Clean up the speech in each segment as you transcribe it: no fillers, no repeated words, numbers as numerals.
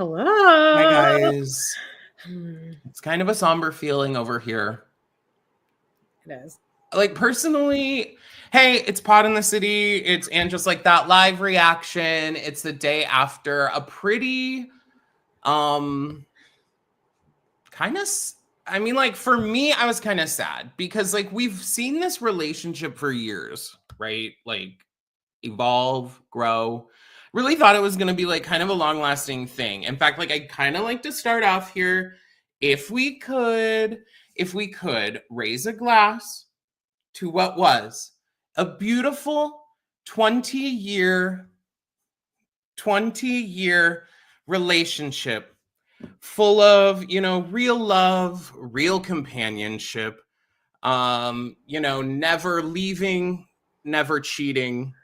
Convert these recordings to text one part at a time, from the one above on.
Hello. Hi, guys. It's kind of a somber feeling over here. It is. Like, personally, hey, it's Pod in the City. And just like that live reaction. It's the day after a pretty, kind of, I mean, like, for me, I was kind of sad because, like, we've seen this relationship for years, right? Like, evolve, grow. Really thought it was going to be like kind of a long-lasting thing. In fact, like I kind of like to start off here, if we could raise a glass to what was a beautiful 20-year relationship full of, real love, real companionship, never leaving, never cheating.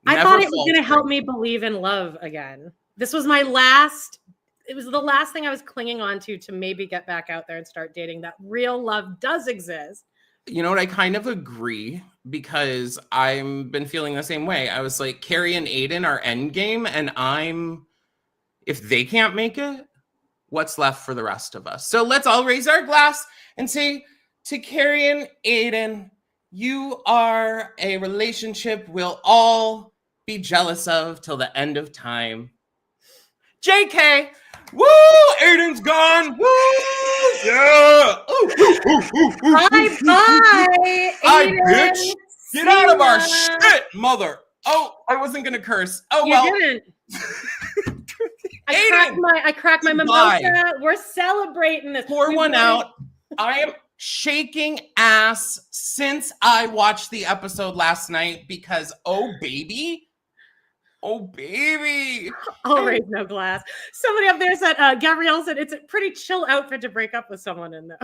I thought it was going to help me believe in love again. This was it was the last thing I was clinging on to maybe get back out there and start dating. That real love does exist. You know what? I kind of agree because I've been feeling the same way. I was like, Carrie and Aiden are endgame, and if they can't make it, what's left for the rest of us? So let's all raise our glass and say to Carrie and Aiden, you are a relationship we'll all be jealous of till the end of time. JK, woo! Aiden's gone. Woo! Yeah. Bye, Aiden. Bitch. Get out of our shit, mother. Oh, I wasn't gonna curse. Oh, you well. Didn't. I cracked my mimosa. We're celebrating this. Pour one out. I am shaking ass since I watched the episode last night because oh baby. I'll raise no glass. Somebody up there said, Gabrielle said it's a pretty chill outfit to break up with someone in though.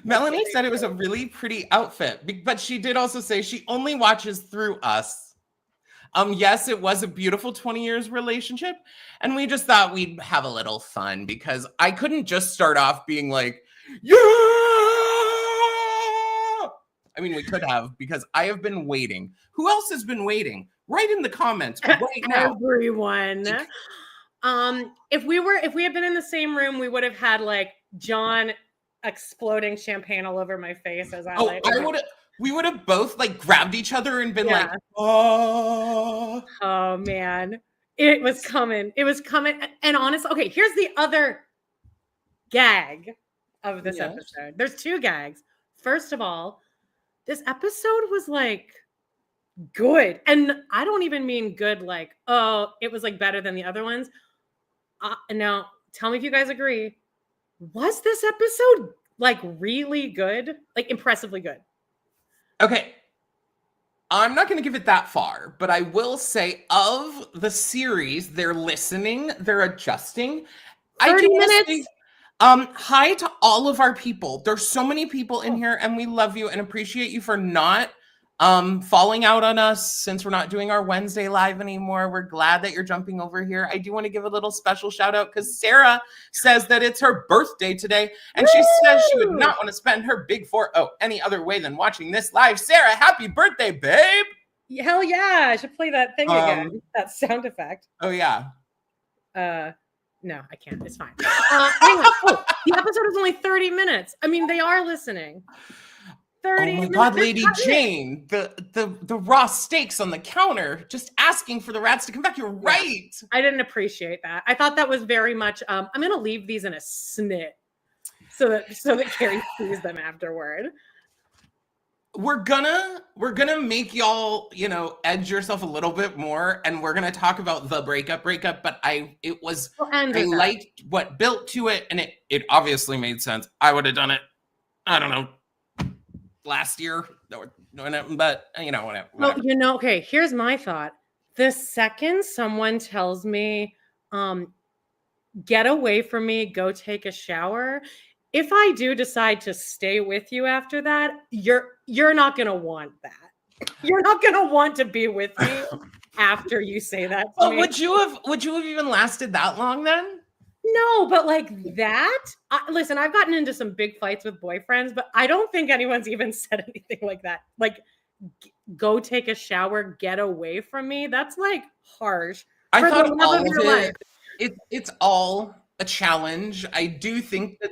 Melanie said it was a really pretty outfit, but she did also say she only watches through us. Yes, it was a beautiful 20 years relationship, and we just thought we'd have a little fun because I couldn't just start off being like, yeah! I mean, we could have because I have been waiting. Who else has been waiting? Write in the comments right now. Everyone. If we had been in the same room, we would have had like John exploding champagne all over my face as we would have both like grabbed each other and been like, oh man, it was coming. And honestly, okay, here's the other gag of this episode. There's two gags. First of all, this episode was like good. And I don't even mean good like, oh, it was like better than the other ones. Now, tell me if you guys agree. Was this episode like really good? Like impressively good? Okay. I'm not going to give it that far, but I will say of the series, they're listening, they're adjusting. 30 minutes. Hi to all of our people. There's so many people in here and we love you and appreciate you for not falling out on us since we're not doing our Wednesday live anymore. We're glad that you're jumping over here. I do want to give a little special shout out because Sarah says that it's her birthday today and she says she would not want to spend her big 4-0 any other way than watching this live. Sarah, happy birthday, babe. Hell yeah. I should play that thing again. That sound effect. Oh yeah. No, I can't. It's fine. Hang on. The episode is only 30 minutes. I mean, they are listening. 30 oh my God, Lady Jane, the raw steaks on the counter, just asking for the rats to come back. You're right. I didn't appreciate that. I thought that was very much, I'm going to leave these in a snit so that Carrie sees them afterward. We're gonna make y'all, edge yourself a little bit more, and we're gonna talk about the breakup. But I liked what built to it, and it obviously made sense. I would have done it, I don't know, last year, but whatever. Well, okay, here's my thought. The second someone tells me, get away from me, go take a shower. If I do decide to stay with you after that, you're not going to want that. You're not going to want to be with me after you say that to me. Would you have even lasted that long then? No, but like that, listen, I've gotten into some big fights with boyfriends, but I don't think anyone's even said anything like that. Like, go take a shower, get away from me. That's like harsh. I thought all of it. It's all a challenge. I do think that,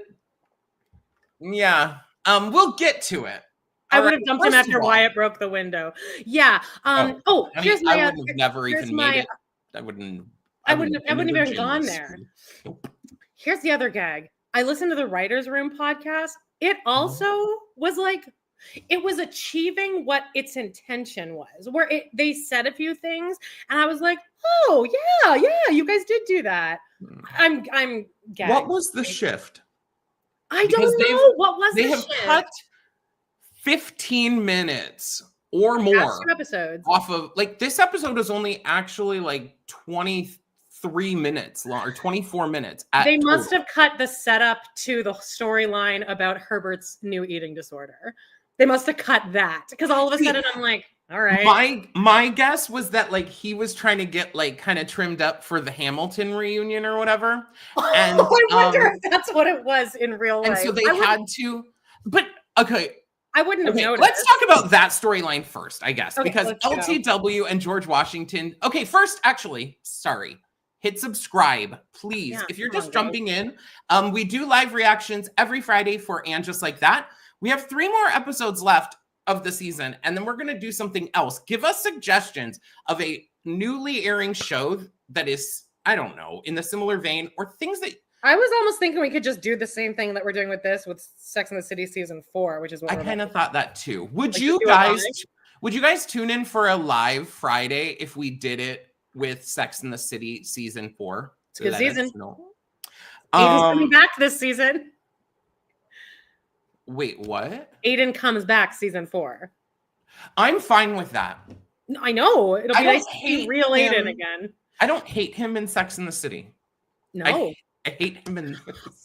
yeah. We'll get to it. I would have dumped him after Wyatt broke the window. Yeah. Here's my. I would have never even made it. I wouldn't even gone there. Nope. Here's the other gag. I listened to the Writers' Room podcast. It also was like, it was achieving what its intention was, where they said a few things, and I was like, oh yeah, you guys did do that. I'm gagged. What was the shift? I don't know. What was they have cut 15 minutes or more episodes off of, like, this episode is only actually like 23 minutes long, or 24 minutes. They must have cut the setup to the storyline about Herbert's new eating disorder. They must have cut that, because all of a sudden I'm like, all right. My guess was that, like, he was trying to get, like, kind of trimmed up for the Hamilton reunion or whatever. And I wonder if that's what it was in real life. And so they had to, but okay. I wouldn't have noticed. Let's talk about that storyline first, I guess, because LTW and George Washington. Okay, first, actually, sorry. Hit subscribe, please. If you're just jumping in, we do live reactions every Friday for And Just Like That. We have 3 more episodes left of the season, and then we're going to do something else. Give us suggestions of a newly airing show that is, I don't know, in the similar vein, or things that... I was almost thinking we could just do the same thing that we're doing with this, with Sex and the City season 4, which is what I kind of thought that too. Would you guys tune in for a live Friday if we did it with Sex and the City season 4? It's a good season. Aiden's coming back this season. Wait, what? Aiden comes back season 4. I'm fine with that. I know. It'll be nice to see real Aiden again. I don't hate him in Sex and the City. No. I hate him in this.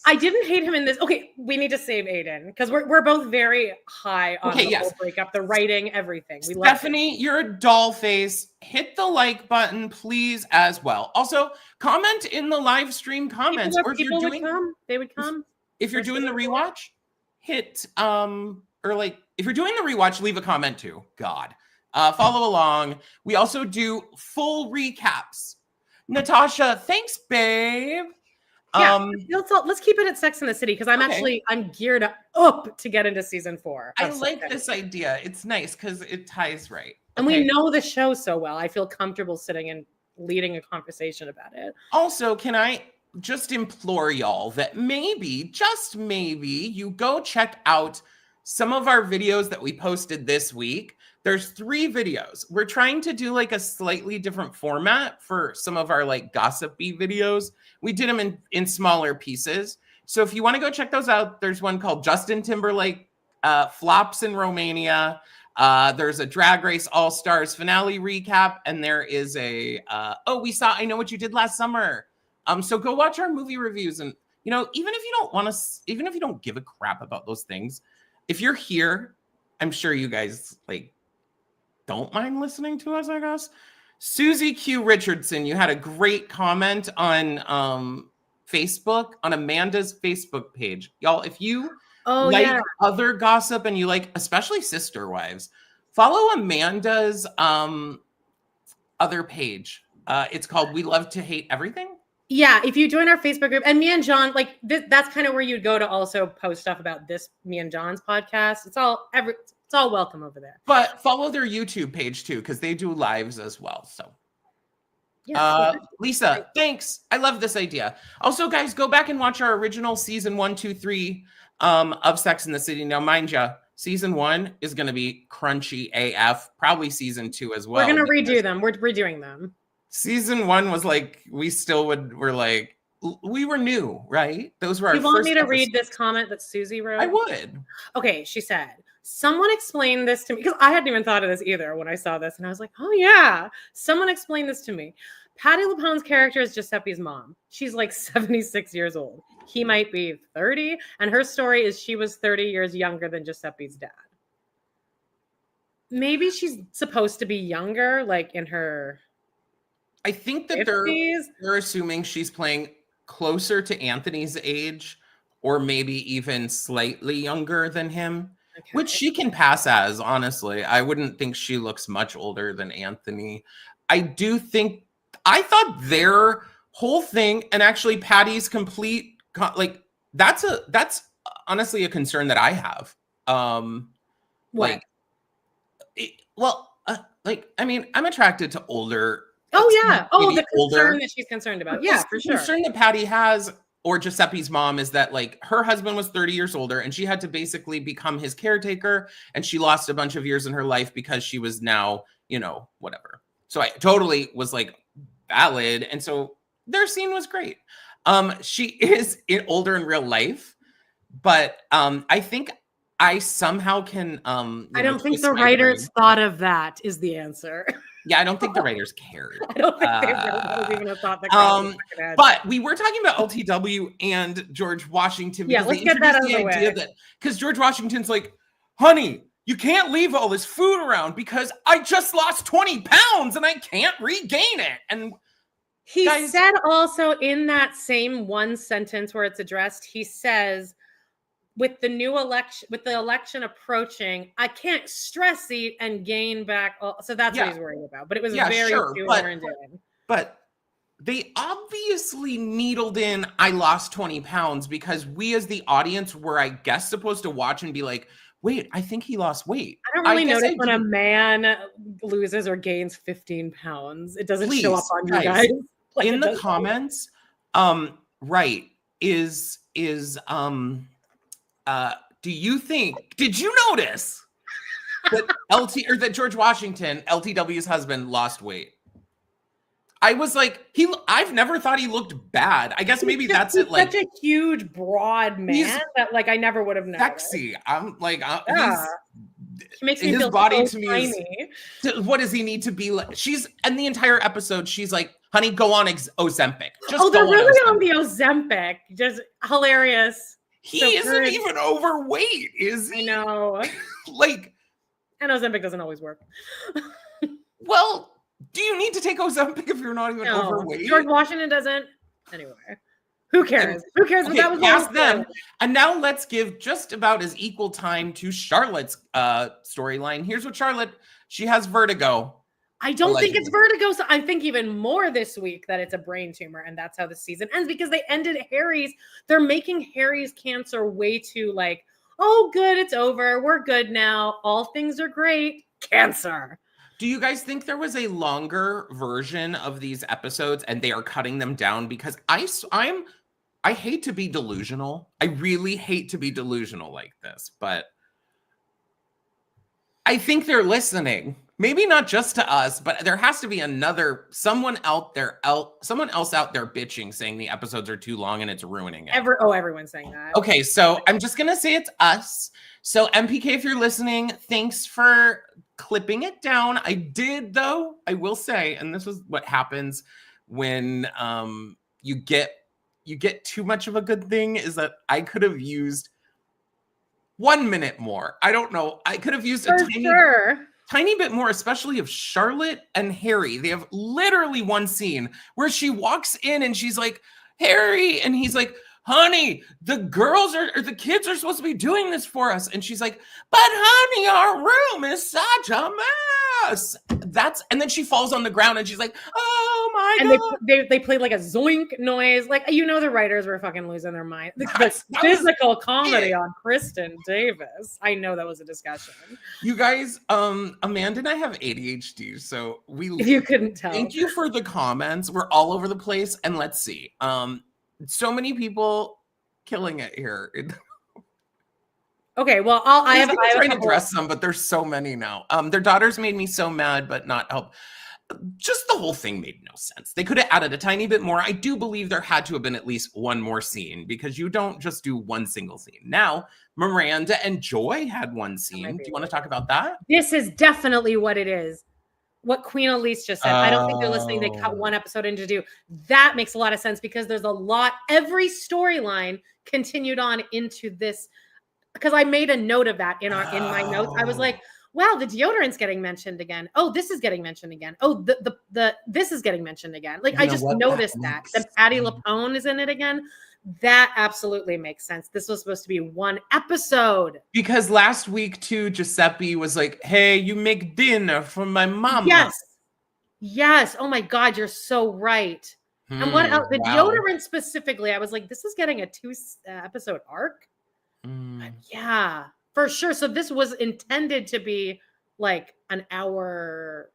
I didn't hate him in this. Okay, we need to save Aiden, because we're both very high on the whole breakup, the writing, everything. We Stephanie, you're a doll face. Hit the like button, please, as well. Also, comment in the live stream comments. They would come. If you're doing the rewatch, hit or like, if you're doing the rewatch, leave a comment too. God. Follow along. We also do full recaps. Natasha, thanks, babe. Yeah, let's keep it at Sex and the City, because I'm geared up to get into season 4. I like this idea. It's nice because it ties right. And we know the show so well. I feel comfortable sitting and leading a conversation about it. Also, can I just implore y'all that maybe, just maybe, you go check out some of our videos that we posted this week. There's 3 videos. We're trying to do like a slightly different format for some of our like gossipy videos. We did them in smaller pieces. So if you want to go check those out, there's one called Justin Timberlake Flops in Romania. There's a Drag Race All-Stars finale recap. And there is a, we saw I Know What You Did Last Summer. So go watch our movie reviews. And, you know, even if you don't want to, even if you don't give a crap about those things, if you're here, I'm sure you guys like don't mind listening to us, I guess. Susie Q. Richardson, you had a great comment on Facebook, on Amanda's Facebook page. Y'all, if you other gossip and you like, especially Sister Wives, follow Amanda's other page. It's called We Love to Hate Everything. Yeah, if you join our Facebook group, and me and John, like that's kind of where you'd go to also post stuff about this, me and John's podcast. It's all welcome over there. But follow their YouTube page too, because they do lives as well. So Lisa, thanks. I love this idea. Also, guys, go back and watch our original season 1, 2, 3 of Sex and the City. Now, mind you, season 1 is going to be crunchy AF, probably season 2 as well. We're going to redo them. We're redoing them. Season 1 was like, we were new, right? Those were our first. You want me to read this comment that Susie wrote? I would. Okay, she said, someone explained this to me, because I hadn't even thought of this either when I saw this, and I was like, oh yeah, someone explained this to me. Patti LuPone's character is Giuseppe's mom. She's like 76 years old. He might be 30, and her story is she was 30 years younger than Giuseppe's dad. Maybe she's supposed to be younger, like in her I think that 50s? they're assuming she's playing closer to Anthony's age, or maybe even slightly younger than him, which she can pass as, honestly. I wouldn't think she looks much older than Anthony. I thought their whole thing, and actually Patty's complete, like, that's honestly a concern that I have. What? Like, I mean, I'm attracted to older. Oh yeah. Oh, the concern older. that she's concerned about. Yeah, for sure. The concern that Patti has, or Giuseppe's mom, is that like her husband was 30 years older and she had to basically become his caretaker, and she lost a bunch of years in her life because she was now, whatever. So I totally was like valid. And so their scene was great. She is older in real life, but I think I somehow can I don't think the writers thought of that is the answer. Yeah, I don't think the writers cared. I don't think that was even a thought that had. But we were talking about LTW and George Washington. Yeah, let's get that out of the way. Because George Washington's like, honey, you can't leave all this food around because I just lost 20 pounds and I can't regain it. And he said also in that same one sentence where it's addressed, he says, with the election approaching, I can't stress eat and gain back. So that's what he's worried about. But it was very shoehorned in. But they obviously needled in, I lost 20 pounds, because we as the audience were, I guess, supposed to watch and be like, wait, I think he lost weight. I don't really notice when a man loses or gains 15 pounds. It doesn't show up on you guys. Like in the comments, did you notice that that George Washington, LTW's husband, lost weight? I was like, I've never thought he looked bad. I guess maybe that's it. Like, such a huge, broad man that like I never would have known. Sexy. I'm like, he makes me his feel body so to me tiny. What does he need to be like? And the entire episode, she's like, honey, go on Ozempic. They're really on the Ozempic. Just hilarious. He isn't even overweight, is he? I know. Like, and Ozempic doesn't always work. Well, do you need to take Ozempic if you're not even overweight? George Washington doesn't. Anyway, who cares? Who cares? Okay, that was ask them. And now let's give just about as equal time to Charlotte's storyline. Here's what she has vertigo. I don't think it's vertigo. So I think even more this week that it's a brain tumor, and that's how the season ends, because they ended Harry's. They're making Harry's cancer way too like, oh, good, it's over. We're good now. All things are great. Cancer. Do you guys think there was a longer version of these episodes and they are cutting them down? Because I hate to be delusional. I really hate to be delusional like this, but I think they're listening. Maybe not just to us, but there has to be someone else out there bitching, saying the episodes are too long and it's ruining it. Everyone's saying that. Okay, so I'm just gonna say it's us. So MPK, if you're listening, thanks for clipping it down. I did, though, I will say, and this was what happens when you get too much of a good thing, is that I could have used 1 minute more. I don't know. I could have used tiny bit more, especially of Charlotte and Harry. They have literally one scene where she walks in and she's like, Harry, and he's like, honey, the kids are supposed to be doing this for us. And she's like, but honey, our room is such a mess. And then she falls on the ground and she's like, oh my God. And they played like a zoink noise. Like, the writers were fucking losing their mind. The physical comedy on Kristen Davis. I know that was a discussion. You guys, Amanda and I have ADHD. So if you couldn't tell. Thank you for the comments. We're all over the place. And let's see. So many people killing it here. Okay, well, I'm trying to address some, but there's so many now. Their daughters made me so mad, but not help. Just the whole thing made no sense. They could have added a tiny bit more. I do believe there had to have been at least one more scene, because you don't just do one single scene. Now, Miranda and Joy had one scene. Do you want to talk about that? This is definitely what it is. What Queen Elise just said. I don't think they're listening. They cut one episode into two. That makes a lot of sense, because there's a lot. Every storyline continued on into this, because I made a note of that in my notes. I was like, wow, the deodorant's getting mentioned again. Oh, this is getting mentioned again. Oh, this is getting mentioned again. Like, I just noticed that. The Patti Leone is in it again. That absolutely makes sense. This was supposed to be one episode. Because last week, too, Giuseppe was like, hey, you make dinner for my mama. Yes. Oh my God, you're so right. And what else? The Wow. deodorant specifically, I was like, this is getting a 2-episode arc. But yeah, for sure. So this was intended to be like an hour.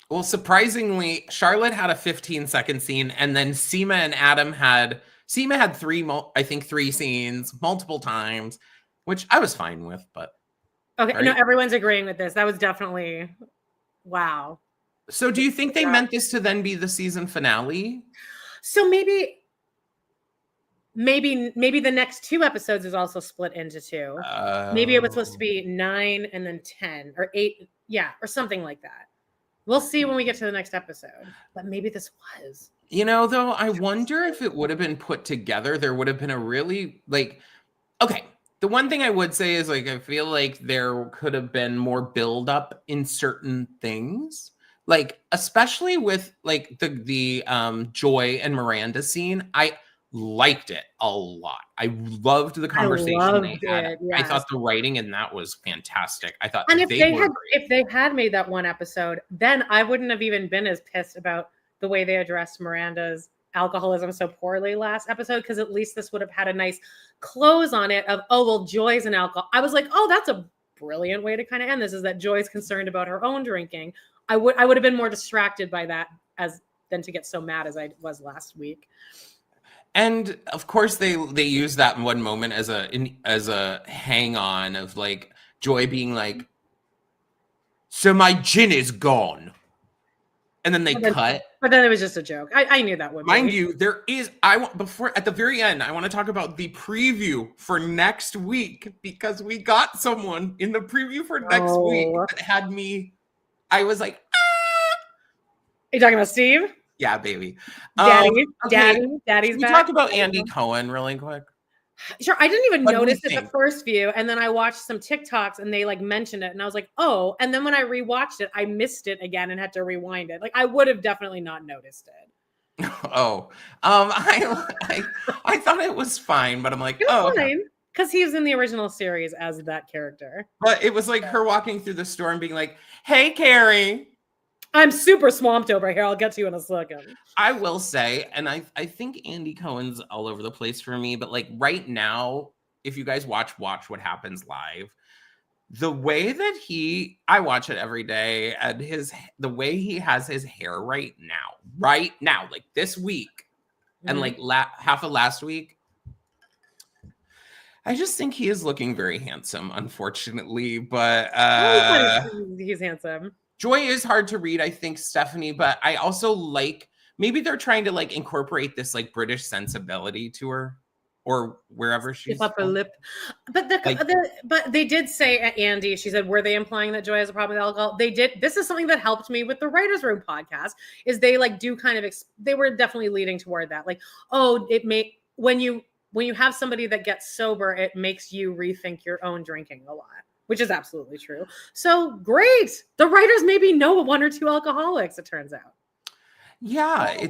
Well, surprisingly, Charlotte had a 15-second scene, and then Seema and Adam had three scenes multiple times, which I was fine with. But okay, right? no, everyone's agreeing with this. That was definitely wow. So, do you think they meant this to then be the season finale? So maybe the next 2 episodes is also split into 2. Maybe it was supposed to be 9 and then 10 or 8, yeah, or something like that. We'll see when we get to the next episode. But maybe this was. You know, though, I wonder if it would have been put together. There would have been a really okay. The one thing I would say is I feel like there could have been more build up in certain things. Especially with the Joy and Miranda scene. I liked it a lot. I loved the conversation they had. Yes. I thought the writing in that was fantastic. I thought and if they had made that one episode, then I wouldn't have even been as pissed about the way they addressed Miranda's alcoholism so poorly last episode, because at least this would have had a nice close on it of, oh, well, Joy's an alcohol. I was like, oh, that's a brilliant way to kind of end this, is that Joy's concerned about her own drinking. I would have been more distracted by that than to get so mad as I was last week. And of course, they use that in one moment as a hang on of Joy being like, "So my gin is gone," and then cut. But then it was just a joke. I knew that would. Mind you, there is before at the very end, I want to talk about the preview for next week, because we got someone in the preview for next week that had me. I was like, ah. Are you talking about Steve? Yeah, baby. Daddy's Can we back. talk about Andy Cohen really quick? Sure. I didn't even notice it the first view, and then I watched some TikToks and they mentioned it, and I was like, oh. And then when I rewatched it, I missed it again and had to rewind it. I would have definitely not noticed it. Oh, I thought it was fine, but I'm like, oh, fine, because he was in the original series as that character. But it was her walking through the store and being like, "Hey, Carrie. I'm super swamped over here. I'll get to you in a second." I will say, and I think Andy Cohen's all over the place for me, but right now, if you guys watch What Happens Live, the way that I watch it every day, and the way he has his hair right now, this week, and half of last week, I just think he is looking very handsome, unfortunately, but he's handsome. Joy is hard to read, I think, Stephanie, but I also maybe they're trying to incorporate this British sensibility to her, or wherever she's up her lip. But but they did say at Andy, she said, were they implying that Joy has a problem with alcohol? They did. This is something that helped me with the Writers Room podcast, is they do kind of they were definitely leading toward that. When you have somebody that gets sober, it makes you rethink your own drinking a lot, which is absolutely true. So great. The writers maybe know 1 or 2 alcoholics, it turns out. Yeah, I don't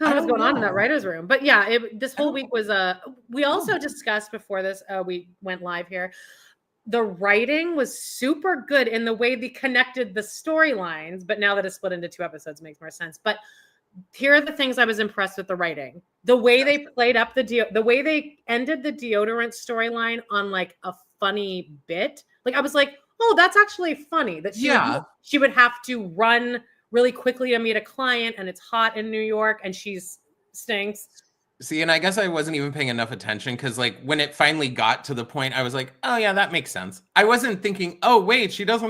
know what's going on in that writer's room. But yeah, this whole week was we also discussed before this, we went live here. The writing was super good in the way they connected the storylines, but now that it's split into 2 episodes makes more sense. But here are the things I was impressed with the writing. The way they played up the way they ended the deodorant storyline on a funny bit. I was like, oh, that's actually funny that she would have to run really quickly to meet a client, and it's hot in New York and she's stinks. See, and I guess I wasn't even paying enough attention, because when it finally got to the point, I was like, oh yeah, that makes sense. I wasn't thinking, oh wait, she is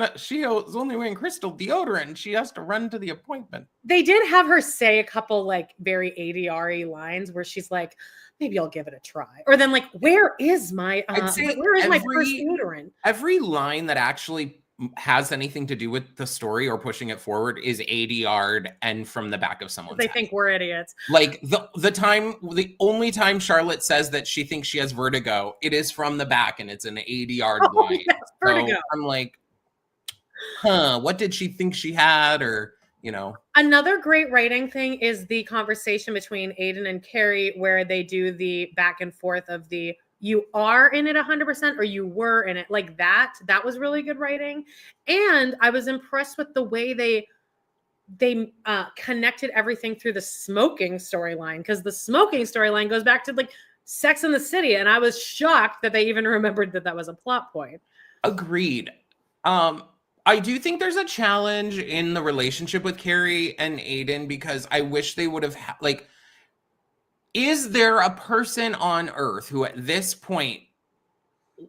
only wearing crystal deodorant and she has to run to the appointment. They did have her say a couple very ADR-y lines where she's like, maybe I'll give it a try. Or then where is my my first deodorant? Every line that actually has anything to do with the story or pushing it forward is ADR'd and from the back of someone's head. They think we're idiots. The only time Charlotte says that she thinks she has vertigo, it is from the back, and it's an ADR'd line. Yes, vertigo. So I'm like, what did she think she had? Or Another great writing thing is the conversation between Aiden and Carrie, where they do the back and forth of you are in it 100% or you were in it, that was really good writing. And I was impressed with the way they they connected everything through the smoking storyline, because the smoking storyline goes back to like Sex in the City, and I was shocked that they even remembered that that was a plot point. Agreed. I do think there's a challenge in the relationship with Carrie and Aiden, because I wish they would have like, is there a person on Earth who at this point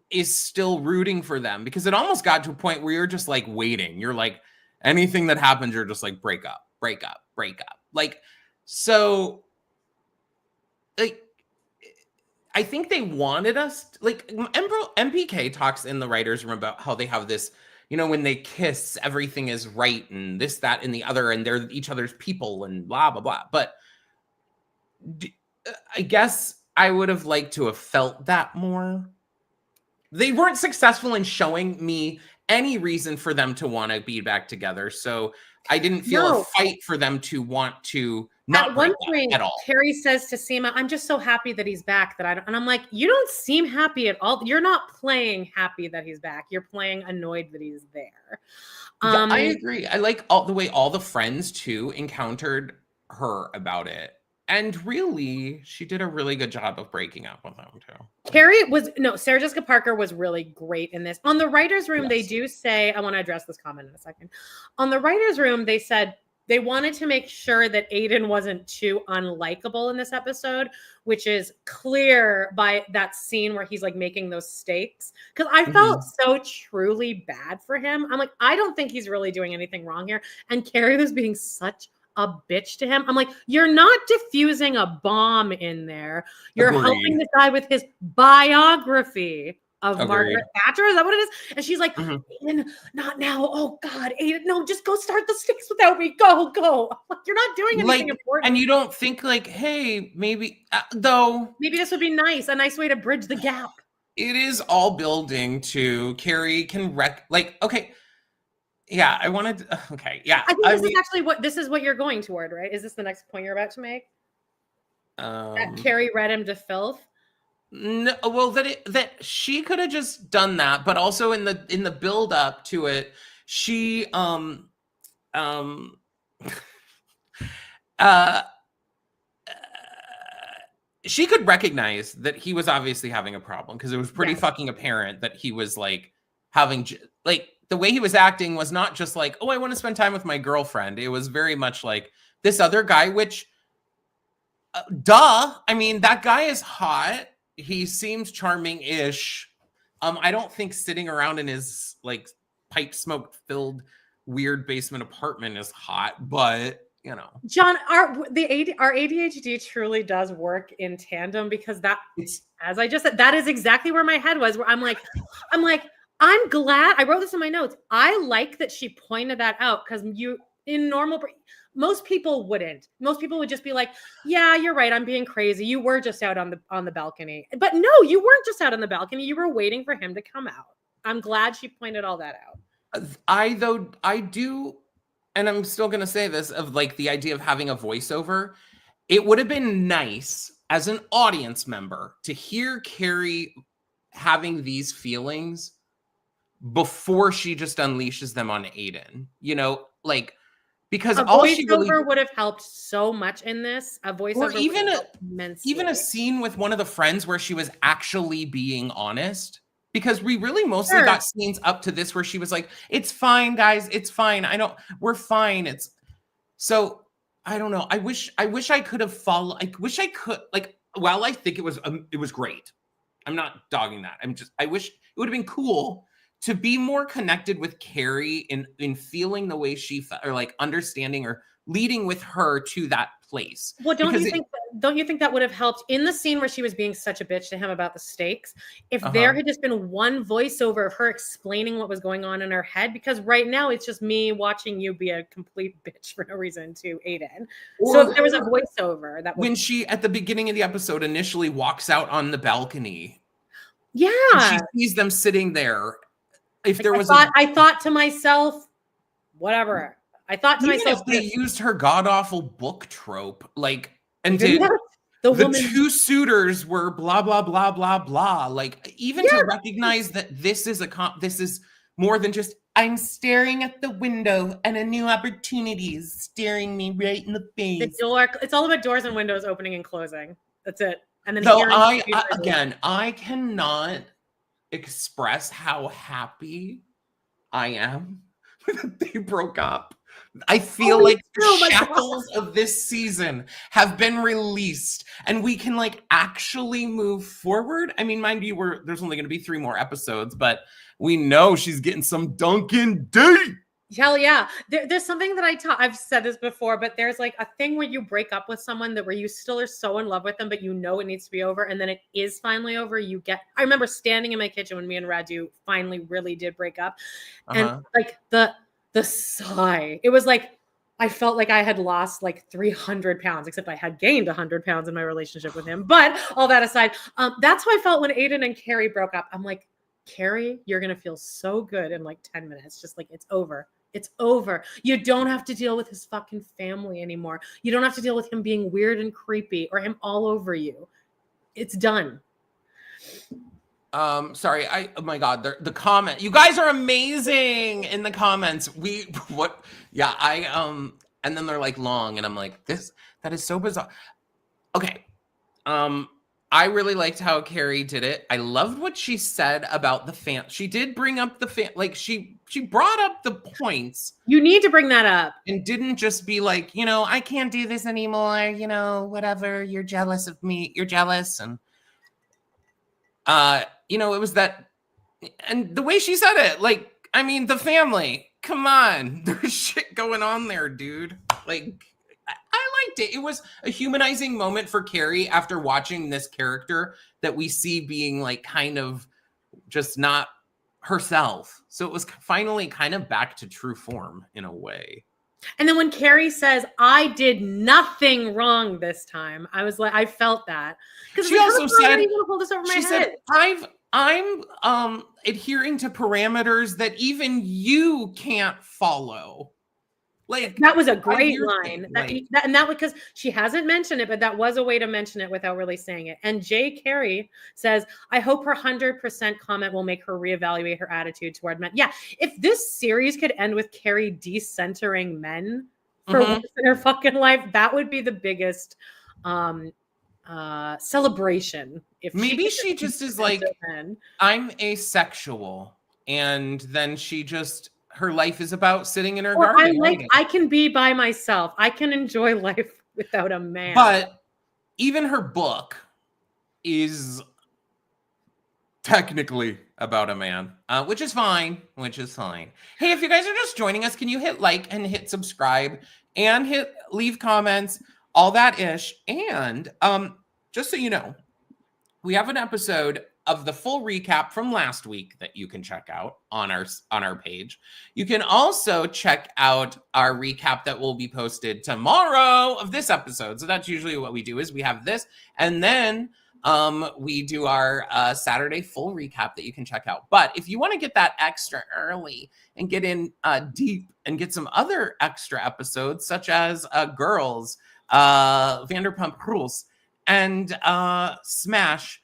is still rooting for them? Because it almost got to a point where you're just like waiting. You're like, anything that happens, you're just like, break up, break up, break up. Like, so like, I think they wanted us, like, MPK talks in the writer's room about how they have this, you know, when they kiss, everything is right, and this, that, and the other, and they're each other's people, and blah, blah, blah. But I guess I would have liked to have felt that more. They weren't successful in showing me any reason for them to want to be back together. So I didn't feel a fight for them to want to not at one point at all. Carrie says to Seema, I'm just so happy that he's back that I don't, and I'm like, you don't seem happy at all. You're not playing happy that he's back. You're playing annoyed that he's there. Yeah, I agree. I like the way all the friends too encountered her about it. And really, she did a really good job of breaking up with them too. Sarah Jessica Parker was really great in this. On the writer's room, Yes. They do say, I want to address this comment in a second. On the writer's room, they said they wanted to make sure that Aiden wasn't too unlikable in this episode, which is clear by that scene where he's like making those steaks. Because I felt so truly bad for him. I'm like, I don't think he's really doing anything wrong here. And Carrie was being such a bitch to him. I'm like, you're not diffusing a bomb in there. You're helping this guy with his biography of Margaret Thatcher. Is that what it is? And she's like, Aiden, not now. Oh God, Aiden, no, just go start the sticks without me. Go. Like, you're not doing anything important. And you don't think like, hey, maybe though. Maybe this would be nice. A nice way to bridge the gap. It is all building to Carrie can okay. Yeah, I wanted. Okay, yeah. I think this is actually what you're going toward, right? Is this the next point you're about to make? That Carrie read him to filth. No, well, that she could have just done that, but also in the build up to it, she she could recognize that he was obviously having a problem, because it was pretty fucking apparent that he was like having like. The way he was acting was not just like, oh, I want to spend time with my girlfriend. It was very much like this other guy, which, duh. I mean, that guy is hot. He seems charming-ish. I don't think sitting around in his like pipe smoke filled weird basement apartment is hot, but you know. John, our ADHD truly does work in tandem, because as I just said, that is exactly where my head was, where I'm like, I'm glad I wrote this in my notes. I like that she pointed that out, because most people wouldn't. Most people would just be like, yeah, you're right. I'm being crazy. You were just out on the balcony. But no, you weren't just out on the balcony. You were waiting for him to come out. I'm glad she pointed all that out. I do, and I'm still going to say this, of like the idea of having a voiceover. It would have been nice as an audience member to hear Carrie having these feelings before she just unleashes them on Aiden, you know, like, because all she really would have helped so much in this. A voiceover, or even a scene with one of the friends where she was actually being honest, because we really mostly got scenes up to this where she was like, "It's fine, guys, it's fine. We're fine." It's so I don't know. I wish I could have followed. I wish I could While I think it was great. I'm not dogging that. I wish it would have been cool to be more connected with Carrie in feeling the way she felt, or like understanding or leading with her to that place. Well, don't you think that would have helped in the scene where she was being such a bitch to him about the steaks? If there had just been one voiceover of her explaining what was going on in her head, because right now it's just me watching you be a complete bitch for no reason to Aiden. So if there was a voiceover when she at the beginning of the episode initially walks out on the balcony, she sees them sitting there. If there was, I thought to myself, whatever. I thought to myself, if they used her god awful book trope, like, and the two suitors were blah blah blah blah blah, like, even to recognize that this is more than just I'm staring at the window and a new opportunity is staring me right in the face. The door, it's all about doors and windows opening and closing. That's it. And then Though I cannot express how happy I am that they broke up. I feel like the shackles of this season have been released and we can like actually move forward. I mean, mind you, there's only going to be 3 more episodes, but we know she's getting some Dunkin' D. Hell yeah. There's something that I've said this before, but there's like a thing where you break up with someone where you still are so in love with them, but you know it needs to be over. And then it is finally over. I remember standing in my kitchen when me and Radu finally really did break up. And like the sigh, it was like, I felt like I had lost like 300 pounds, except I had gained 100 pounds in my relationship with him. But all that aside, that's how I felt when Aiden and Carrie broke up. I'm like, Carrie, you're going to feel so good in like 10 minutes. Just like, it's over. It's over. You don't have to deal with his fucking family anymore. You don't have to deal with him being weird and creepy or him all over you. It's done. Sorry. Oh my God, the comment. You guys are amazing in the comments. And then they're like long and I'm like, that is so bizarre. Okay. I really liked how Carrie did it. I loved what she said about the fan. She did bring up the fan. Like she brought up the points. You need to bring that up. And didn't just be like, I can't do this anymore. Whatever. You're jealous of me. You're jealous. And, it was that. And the way she said it, like, I mean, the family, come on. There's shit going on there, dude. Like, I liked it. It was a humanizing moment for Carrie after watching this character that we see being like kind of just not herself. So it was finally kind of back to true form in a way. And then when Carrie says, I did nothing wrong this time, I was like, I felt that. Because she also said, she said, I'm adhering to parameters that even you can't follow. Like that was a great line. That because she hasn't mentioned it, but that was a way to mention it without really saying it. And Jay Carey says, I hope her 100% comment will make her reevaluate her attitude toward men. Yeah. If this series could end with Carrie decentering men for once in her fucking life, that would be the biggest celebration. If maybe she just is like, I'm asexual. And then she just, her life is about sitting in her garden. I can be by myself. I can enjoy life without a man. But even her book is technically about a man, which is fine. Hey, if you guys are just joining us, can you hit like and hit subscribe and leave comments, all that ish. And just so you know, we have an episode of the full recap from last week that you can check out on our page. You can also check out our recap that will be posted tomorrow of this episode. So that's usually what we do is we have this and then we do our Saturday full recap that you can check out. But if you want to get that extra early and get in deep and get some other extra episodes such as Girls, Vanderpump Rules, and Smash.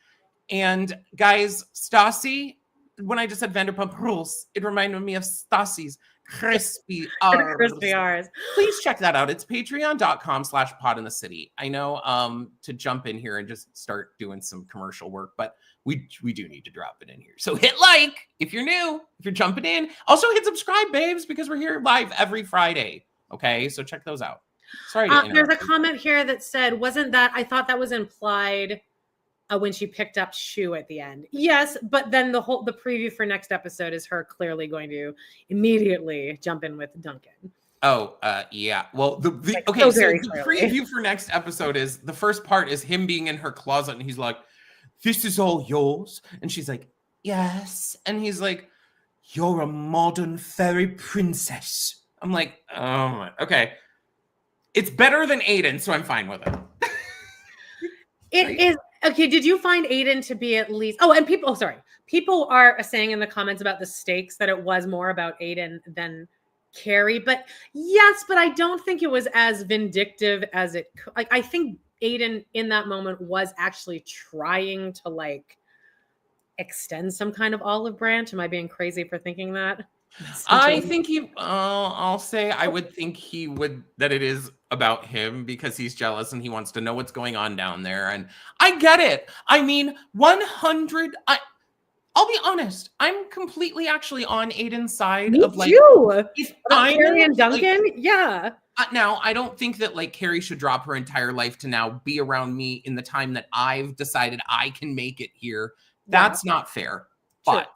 And guys, Stassi, when I just said Vanderpump Rules, it reminded me of Stassi's Crispy R's. Crispy R's. Please check that out. It's patreon.com/podinthecity. I know to jump in here and just start doing some commercial work, but we do need to drop it in here. So hit like if you're new, if you're jumping in. Also hit subscribe, babes, because we're here live every Friday. Okay, so check those out. Sorry to interrupt. There's a comment here that said, I thought that was implied when she picked up Shoe at the end. Yes, but then the preview for next episode is her clearly going to immediately jump in with Duncan. Oh, yeah. Well, the preview for next episode is the first part is him being in her closet and he's like, "This is all yours," and she's like, "Yes," and he's like, "You're a modern fairy princess." I'm like, oh my, okay. It's better than Aiden, so I'm fine with it. It is. Okay, did you find Aiden to be at least... Oh, and people are saying in the comments about the stakes that it was more about Aiden than Carrie. But yes, but I don't think it was as vindictive as it... Like, I think Aiden in that moment was actually trying to, like, extend some kind of olive branch. Am I being crazy for thinking that? I think I'll say I would think he would, that it is about him because he's jealous and he wants to know what's going on down there. And I get it. I mean, 100, I'll be honest. I'm completely actually on Aiden's side Me of like, too. if About I'm Carrie and Duncan, like, yeah. now, I don't think that like Carrie should drop her entire life to now be around me in the time that I've decided I can make it here. That's not fair. True. But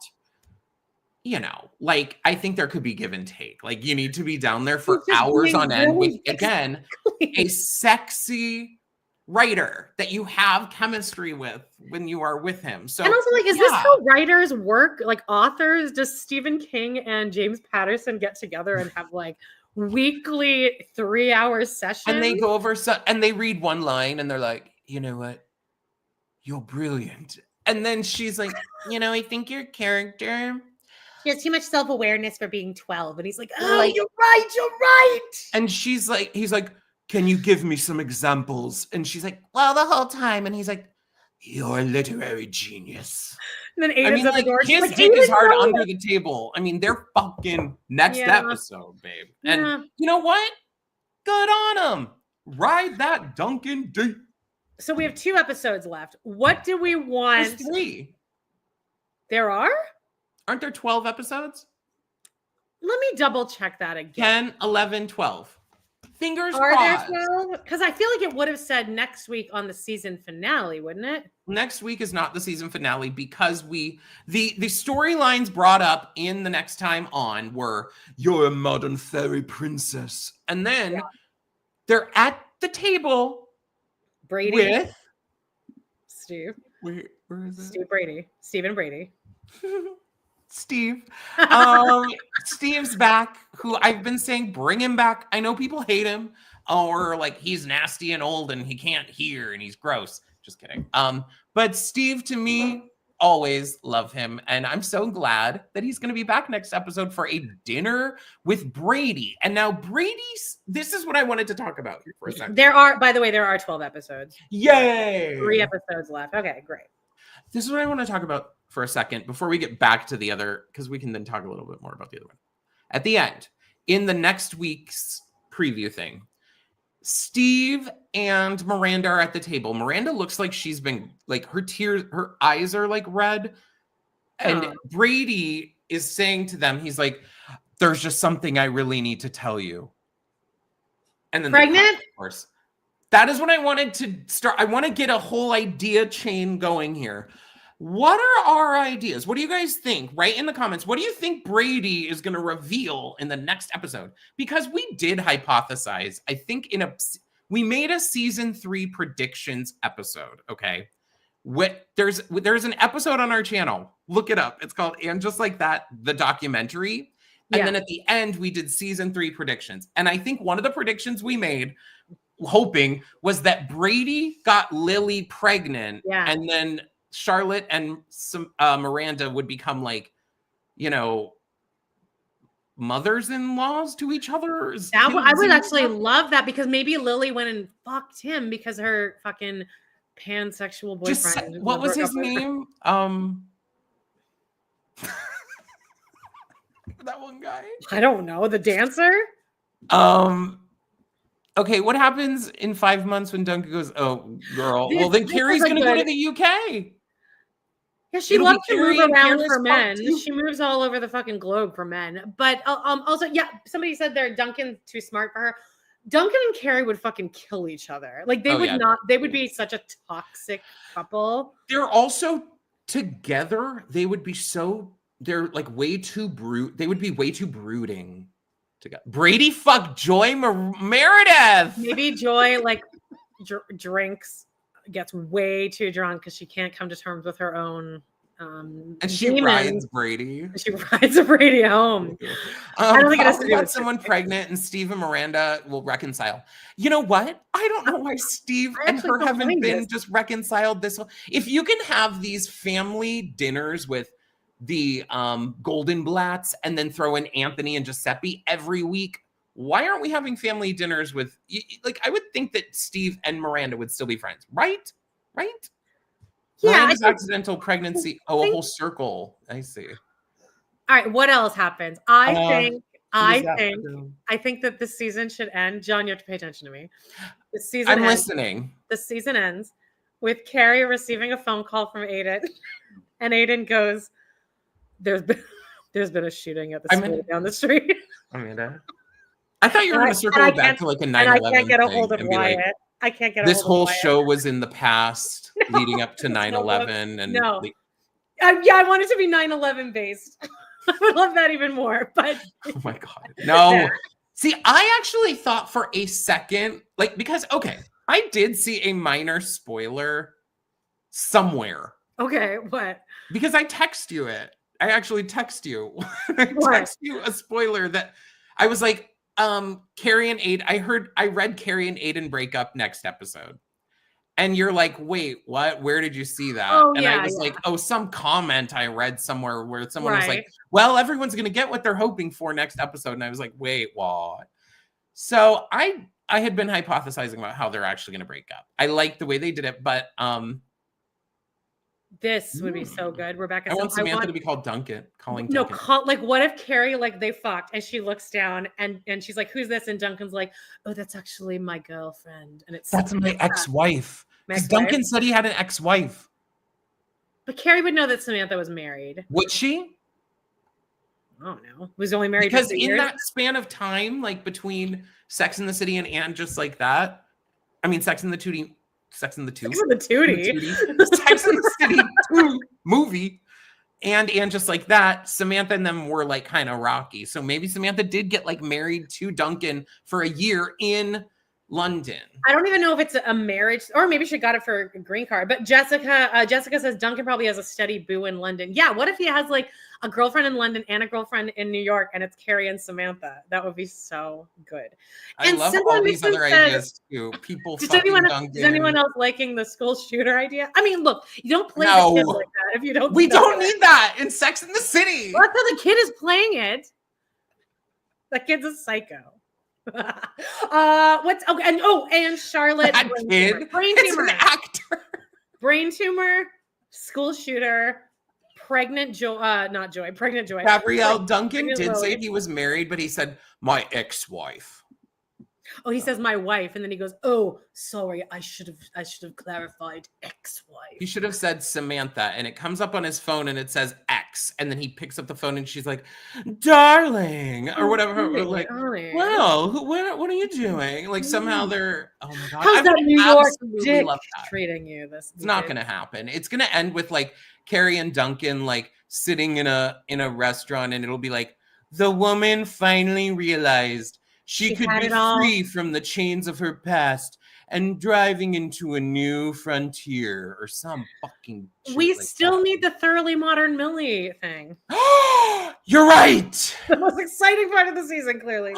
you know, like I think there could be give and take. Like you need to be down there for hours on end with again a sexy writer that you have chemistry with when you are with him. So and also like, is this how writers work? Like authors, does Stephen King and James Patterson get together and have like weekly 3-hour sessions? And they go over and they read one line and they're like, you know what? You're brilliant. And then she's like, you know, I think your character, she has too much self-awareness for being 12. And he's like, oh, like, you're right. And she's like, he's like, can you give me some examples? And she's like, well, the whole time. And he's like, you're a literary genius. And then Aiden's at the door. His like, dick is hard under the table. I mean, they're fucking next episode, babe. And you know what? Good on them. Ride that Duncan D. So we have 2 episodes left. What do we want? There's 3. There are? Aren't there 12 episodes? Let me double check that again. 10, 11, 12. Fingers crossed. Are there 12? Because I feel like it would have said next week on the season finale, wouldn't it? Next week is not the season finale because the storylines brought up in the next time on were you're a modern fairy princess. And then they're at the table Brady with Steve. Where is it? Steve Brady. Stephen Brady. Steve. Steve's back, who I've been saying, bring him back. I know people hate him or like he's nasty and old and he can't hear and he's gross. Just kidding. But Steve, to me, always love him. And I'm so glad that he's going to be back next episode for a dinner with Brady. And now Brady's, this is what I wanted to talk about here for a second. By the way, there are 12 episodes. Yay! 3 episodes left. Okay, great. This is what I want to talk about for a second before we get back to the other, because we can then talk a little bit more about the other one. At the end, in the next week's preview thing, Steve and Miranda are at the table. Miranda looks like she's been, like, her eyes are like red. And Brady is saying to them, he's like, there's just something I really need to tell you. And then pregnant? Of course. That is what I wanted to start. I want to get a whole idea chain going here. What are our ideas? What do you guys think? Write in the comments. What do you think Brady is going to reveal in the next episode? Because we did hypothesize. I think we made a season 3 predictions episode. Okay. There's an episode on our channel. Look it up. It's called And Just Like That, the documentary. And then at the end, we did season 3 predictions. And I think one of the predictions we made, hoping, was that Brady got Lily pregnant. Yeah. And then Charlotte and Miranda would become like, you know, mothers-in-laws to each other. I would actually love that, because maybe Lily went and fucked him because her fucking pansexual boyfriend. What was his name? That one guy. I don't know. The dancer. Okay, what happens in 5 months when Duncan goes, oh, girl? Well, then Carrie's going to go to the UK. Yeah, she loves to move around for men. She moves all over the fucking globe for men. But also, yeah, somebody said there Duncan's too smart for her. Duncan and Carrie would fucking kill each other. Like they would not. They would be such a toxic couple. They're also together. They would be so. They're like way too They would be way too brooding. Brady fucked Joy Meredith. Maybe Joy like drinks, gets way too drunk because she can't come to terms with her own and she rides Brady. She rides Brady home. I don't think it has to do with someone pregnant, and Steve and Miranda will reconcile. You know what? I don't know why Steve and her haven't been just reconciled this. If you can have these family dinners with the Goldenblatts and then throw in Anthony and Giuseppe every week, why aren't we having family dinners with, like, I would think that Steve and Miranda would still be friends, right? Yeah. Miranda's accidental pregnancy. A whole circle. I see. All right, what else happens? I Who's think that this season should end. John, you have to pay attention to me. I'm listening. The season ends with Carrie receiving a phone call from Aiden, and Aiden goes, "There's been a shooting at the school down the street." Amanda, I thought you were going to circle it back to like a 9/11 and I can't get a thing hold of and be Wyatt. like, I can't get a this hold whole of Wyatt. show was in the past, leading up to 9/11, and no. Yeah, I want it to be 9/11 based. I would love that even more, but oh my god, no. See, I actually thought for a second, like, because okay, I did see a minor spoiler somewhere. Okay, what? Because I text you it. I actually text you. I text you a spoiler that I was like, Carrie and Aiden. I read Carrie and Aiden break up next episode. And you're like, wait, what? Where did you see that? Oh, and I was like, oh, some comment I read somewhere where someone was like, Right. well, everyone's going to get what they're hoping for next episode. And I was like, wait, what? So I had been hypothesizing about how they're actually going to break up. I like the way they did it, but this would be so good. Rebecca, I want Samantha to be called Duncan. No, like what if Carrie, like they fucked and she looks down and she's like, who's this? And Duncan's like, oh, that's actually my girlfriend. And that's my ex-wife. Because Duncan said he had an ex-wife. But Carrie would know that Samantha was married. Would she? I don't know. Was only married because in that span of time, like between Sex and the City and just like that, I mean, Sex and the Tootie. Sex and the City 2 movie, and just like that, Samantha and them were like kind of rocky. So maybe Samantha did get like married to Duncan for a year in London. I don't even know if it's a marriage, or maybe she got it for a green card. But Jessica says Duncan probably has a steady boo in London. Yeah, what if he has like a girlfriend in London and a girlfriend in New York, and it's Carrie and Samantha? That would be so good. I love all these other ideas too. People. Does anyone else liking the school shooter idea? I mean, look, you don't play the kid like that if you don't. We don't need that in Sex and the City. Well, that's how the kid is playing it. That kid's a psycho. And Charlotte, brain tumor, an actor, brain tumor, school shooter, pregnant Joy. Gabrielle Duncan did say he was married, but he said my ex-wife. Oh, he says my wife, and then he goes, "Oh, sorry, I should have clarified ex-wife." He should have said Samantha, and it comes up on his phone, and it says X, and then he picks up the phone, and she's like, "Darling," or whatever. Like, well, what are you doing? Like somehow they're, oh my god, how's that New York dick treating you? It's not going to happen. It's going to end with like Carrie and Duncan like sitting in a restaurant, and it'll be like the woman finally realized she could be free from the chains of her past and driving into a new frontier or some fucking shit. We still need the thoroughly modern Millie thing. You're right. The most exciting part of the season, clearly.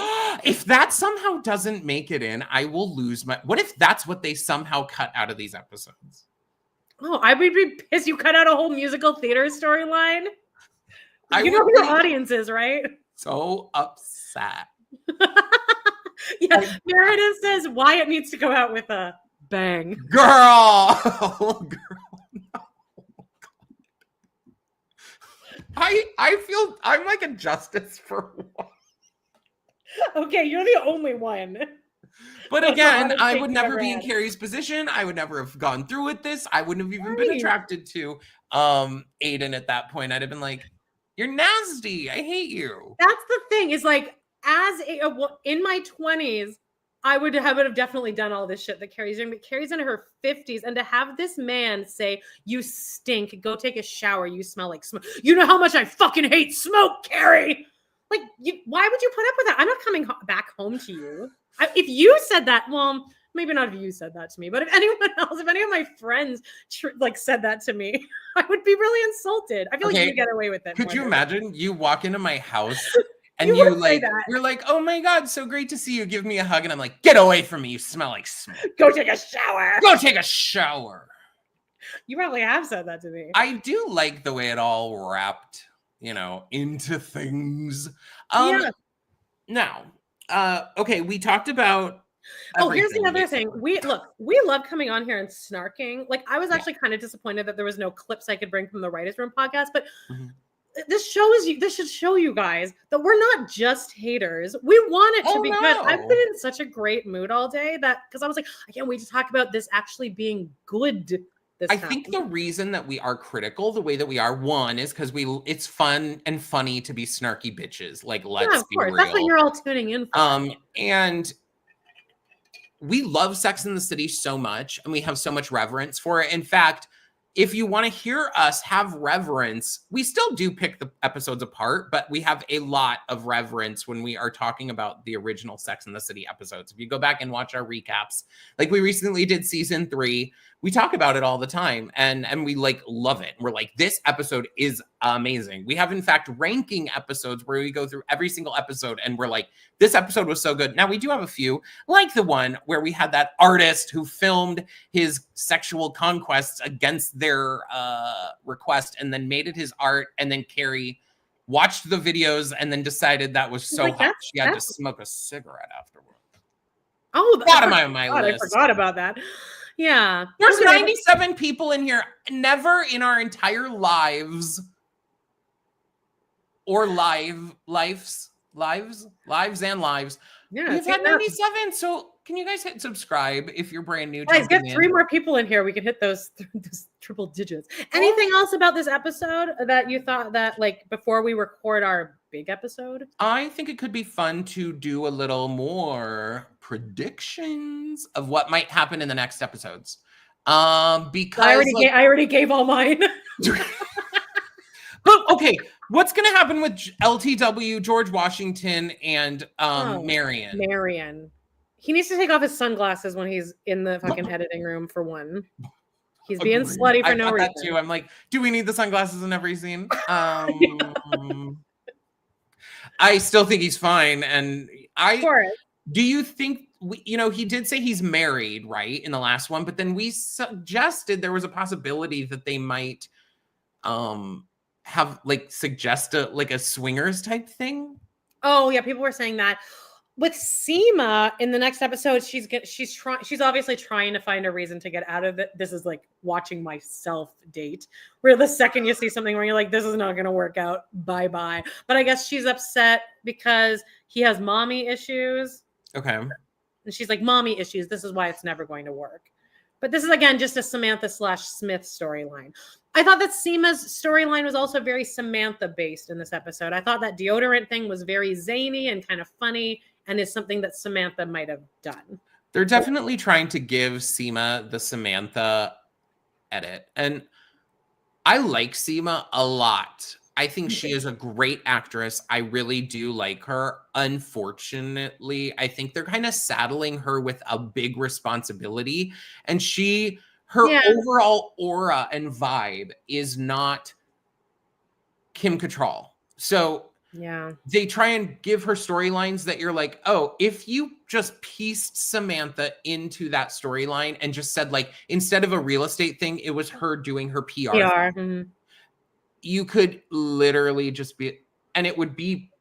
If that somehow doesn't make it in, I will lose my... What if that's what they somehow cut out of these episodes? Oh, I would be pissed. You cut out a whole musical theater storyline? You know who your audience is, right? So upset. Yeah, Miranda says Wyatt needs to go out with a bang. Girl! No. I feel I'm like a justice for one. Okay, you're the only one. But again, I would never be in Carrie's position. I would never have gone through with this. I wouldn't have even been attracted to Aiden at that point. I'd have been like, you're nasty. I hate you. That's the thing, is like, in my 20s, I would have definitely done all this shit that Carrie's doing, but Carrie's in her 50s, and to have this man say, you stink, go take a shower, you smell like smoke. You know how much I fucking hate smoke, Carrie! Like, why would you put up with that? I'm not coming back home to you. If you said that, well, maybe not if you said that to me, but if anyone else, if any of my friends said that to me, I would be really insulted. I feel like you get away with it. Could you imagine you walk into my house and you're like, oh my God, so great to see you. Give me a hug. And I'm like, get away from me. You smell like smoke. Go take a shower. Go take a shower. You probably have said that to me. I do like the way it all wrapped, into things. Now, okay, we talked about here's the other thing. We love coming on here and snarking. Like, I was actually kind of disappointed that there was no clips I could bring from the Writers' Room podcast, but this should show you guys that we're not just haters. We want it to be good. I've been in such a great mood all day because I was like, I can't wait to talk about this actually being good. I think the reason that we are critical the way that we are, one, is because it's fun and funny to be snarky bitches. Like, let's be real. That's what you're all tuning in for. And we love Sex and the City so much, and we have so much reverence for it. In fact, if you want to hear us have reverence, we still do pick the episodes apart, but we have a lot of reverence when we are talking about the original Sex and the City episodes. If you go back and watch our recaps, like we recently did season 3, we talk about it all the time, and we like love it. We're like, this episode is amazing. We have, in fact, ranking episodes where we go through every single episode and we're like, this episode was so good. Now, we do have a few, like the one where we had that artist who filmed his sexual conquests against their request and then made it his art, and then Carrie watched the videos and then decided that was so hot she had to smoke a cigarette afterward. Oh, bottom of my list. I forgot about that. Yeah. There's 97 people in here. Never in our entire lives or lives. Yeah, we've had 97. So can you guys hit subscribe if you're brand new? Guys, get 3 more people in here. We can hit those triple digits. Anything else about this episode that you thought that, like, before we record our big episode? I think it could be fun to do a little more predictions of what might happen in the next episodes. Because I already gave all mine. But okay, what's gonna happen with LTW, George Washington, and Marion? He needs to take off his sunglasses when he's in the fucking editing room, for one. He's being slutty for no reason. That too. I'm like, do we need the sunglasses in every scene? I still think he's fine, and do you think he did say he's married, right, in the last one, but then we suggested there was a possibility that they might have suggest a swingers type thing. Oh yeah, people were saying that. With Seema in the next episode, she's obviously trying to find a reason to get out of it. This is like watching myself date, where the second you see something where you're like, this is not going to work out, bye. But I guess she's upset because he has mommy issues. Okay. And she's like, mommy issues. This is why it's never going to work. But this is, again, just a Samantha/Smith storyline. I thought that Seema's storyline was also very Samantha-based in this episode. I thought that deodorant thing was very zany and kind of funny, and is something that Samantha might have done. They're definitely trying to give Seema the Samantha edit. And I like Seema a lot. I think she is a great actress. I really do like her. Unfortunately, I think they're kind of saddling her with a big responsibility. And her overall aura and vibe is not Kim Cattrall. So they try and give her storylines that you're like, oh, if you just pieced Samantha into that storyline and just said, like, instead of a real estate thing, it was her doing her PR. Mm-hmm. You could literally just be, and it would be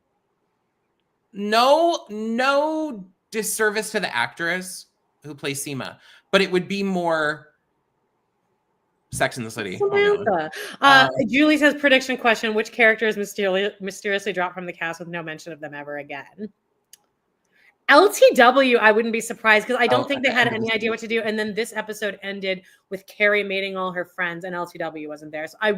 no disservice to the actress who plays Seema, but it would be more Sex in the City. Samantha. Julie says, prediction question: which characters mysteriously dropped from the cast with no mention of them ever again? LTW, I wouldn't be surprised, because I don't think they had any idea what to do. And then this episode ended with Carrie mating all her friends, and LTW wasn't there. So I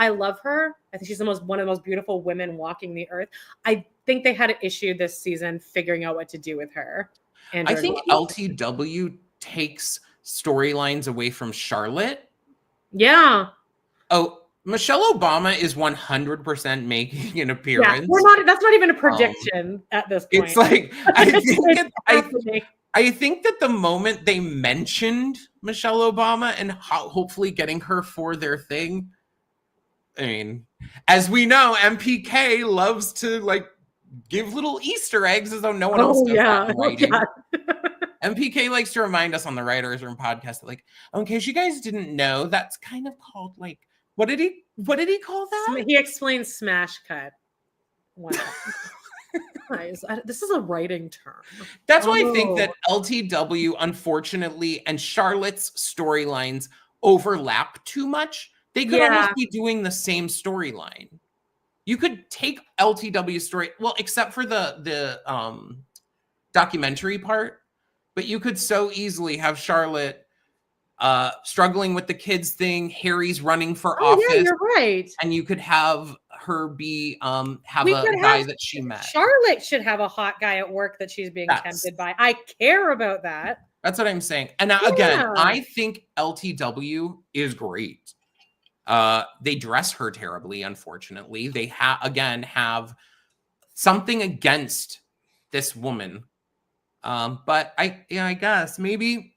love her. I think she's one of the most beautiful women walking the earth. I think they had an issue this season figuring out what to do with her. I think LTW takes storylines away from Charlotte. Yeah. Oh, Michelle Obama is 100% making an appearance. Yeah, that's not even a prediction at this point. It's like, I think that the moment they mentioned Michelle Obama and hopefully getting her for their thing, I mean, as we know, MPK loves to give little Easter eggs as though no one else does that in writing. MPK likes to remind us on the Writers Room podcast that, in case you guys didn't know, that's kind of called what did he call that? He explains smash cut. Wow. Guys, this is a writing term. That's why I think that LTW, unfortunately, and Charlotte's storylines overlap too much They could almost be doing the same storyline. You could take LTW's story, well, except for the documentary part, but you could so easily have Charlotte struggling with the kids thing. Harry's running for office. Yeah, you're right. And you could have her be have a guy that she met. Charlotte should have a hot guy at work that she's being tempted by. I care about that. That's what I'm saying. And now, again, I think LTW is great. They dress her terribly, unfortunately. They have something against this woman. But I guess maybe.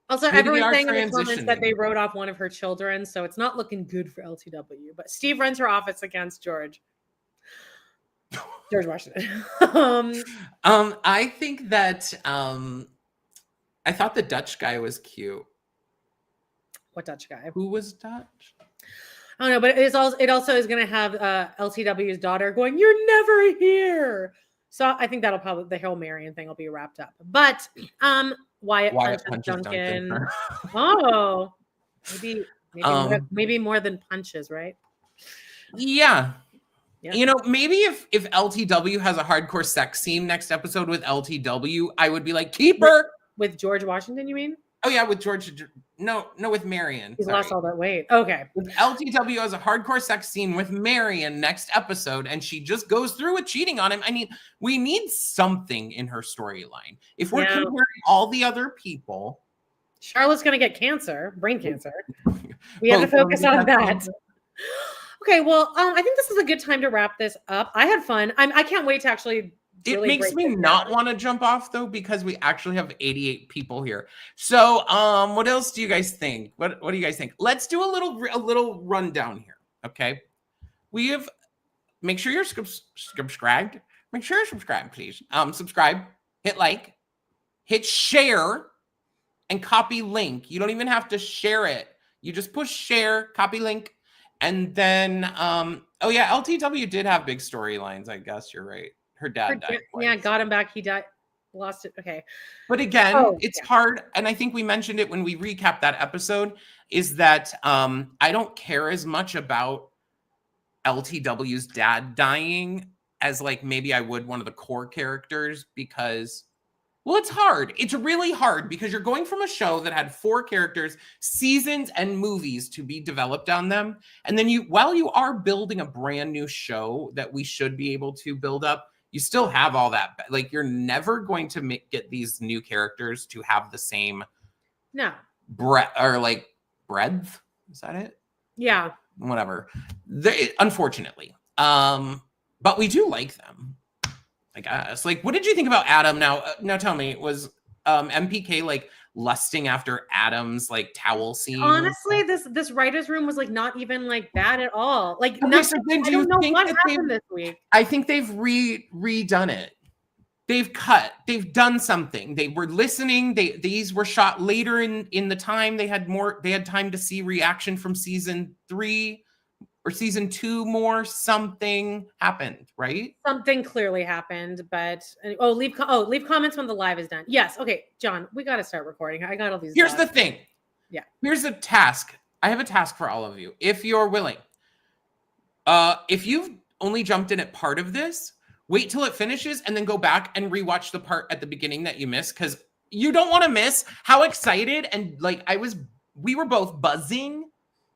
Also, everyone's saying in the comments that they wrote off one of her children, so it's not looking good for LTW. But Steve runs her office against George Washington. I think that I thought the Dutch guy was cute. What Dutch guy? Who was Dutch? I don't know, but it also is going to have LTW's daughter going, "You're never here." So I think that'll probably, the whole Marion thing will be wrapped up. But Wyatt punches Duncan. Oh, maybe more than punches, right? Yeah. You know, maybe if LTW has a hardcore sex scene next episode with LTW, I would be like, keep her. With George Washington, you mean? Oh yeah, with George. No, with Marion. He's lost all that weight. Okay. With LTW has a hardcore sex scene with Marion next episode, and she just goes through with cheating on him. I mean, we need something in her storyline. If we're comparing all the other people, Charlotte's gonna get cancer, brain cancer. We have to focus on that. Okay, well, I think this is a good time to wrap this up. I had fun. I can't wait to actually. It makes me not want to jump off though, because we actually have 88 people here. So, what else do you guys think? What do you guys think? Let's do a little rundown here. Okay, make sure you're subscribed. Make sure you're subscribed, please. Subscribe, hit like, hit share, and copy link. You don't even have to share it. You just push share, copy link, and then oh yeah, LTW did have big storylines. I guess you're right. Her dad died. Yeah, got him back. He died. Lost it. Okay. But again, it's hard. And I think we mentioned it when we recapped that episode, is that I don't care as much about LTW's dad dying as like maybe I would one of the core characters, because, well, it's hard. It's really hard because you're going from a show that had 4 characters, seasons, and movies to be developed on them. And then while you are building a brand new show that we should be able to build up, you still have all that. Like, you're never going to get these new characters to have the same breadth. Is that it? Yeah. Whatever. Unfortunately. But we do like them, I guess. Like, what did you think about Adam? Now tell me, was MPK like lusting after Adam's like towel scene? Honestly, this writer's room was like not even like bad at all. Like, okay, nothing, so then I don't know what happened this week. I think they've redone it. They've done something. They were listening. These were shot later in the time. They had time to see reaction from season 3 or season 2 more. Something happened, right? Something clearly happened, but leave comments when the live is done. Yes. Okay, John, we got to start recording. I got all these. Here's the thing. Yeah. Here's a task. I have a task for all of you, if you're willing. If you've only jumped in at part of this, wait till it finishes and then go back and rewatch the part at the beginning that you missed, because you don't want to miss how excited and like we were both buzzing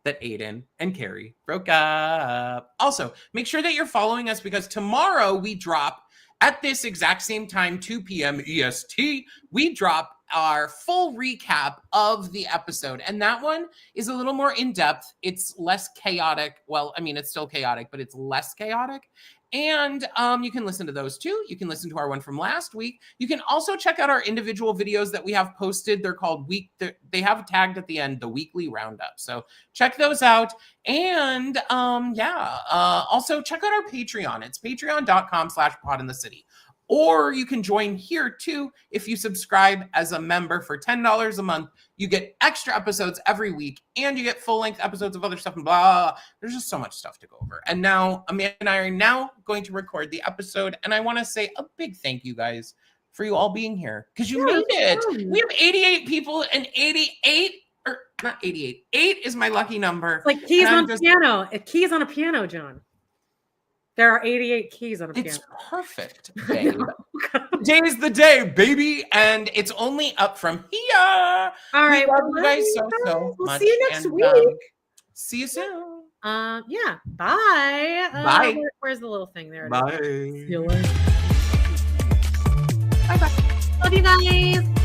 that Aiden and Carrie broke up. Also, make sure that you're following us, because tomorrow we drop at this exact same time, 2 p.m. EST, we drop our full recap of the episode. And that one is a little more in-depth. It's less chaotic. Well, I mean, it's still chaotic, but it's less chaotic. And you can listen to those too. You can listen to our one from last week. You can also check out our individual videos that we have posted. They're called they have tagged at the end, the weekly roundup. So check those out. And also check out our Patreon. It's patreon.com/podinthecity. Or you can join here too. If you subscribe as a member for $10 a month, you get extra episodes every week, and you get full-length episodes of other stuff and blah, blah, blah. There's just so much stuff to go over. And now Amanda and I are now going to record the episode. And I want to say a big thank you guys for you all being here, because you made it. We have 88 people, and 88 or not 88. 8 is my lucky number. It's like keys on piano. Keys on a piano, John. There are 88 keys on a piano. It's perfect, babe. Today's the day, baby, and it's only up from here. All right, love you guys so we'll much. see you next week. See you soon. Yeah. Bye. Bye. Where's the little thing there? Bye. See you later. Bye. Love you guys.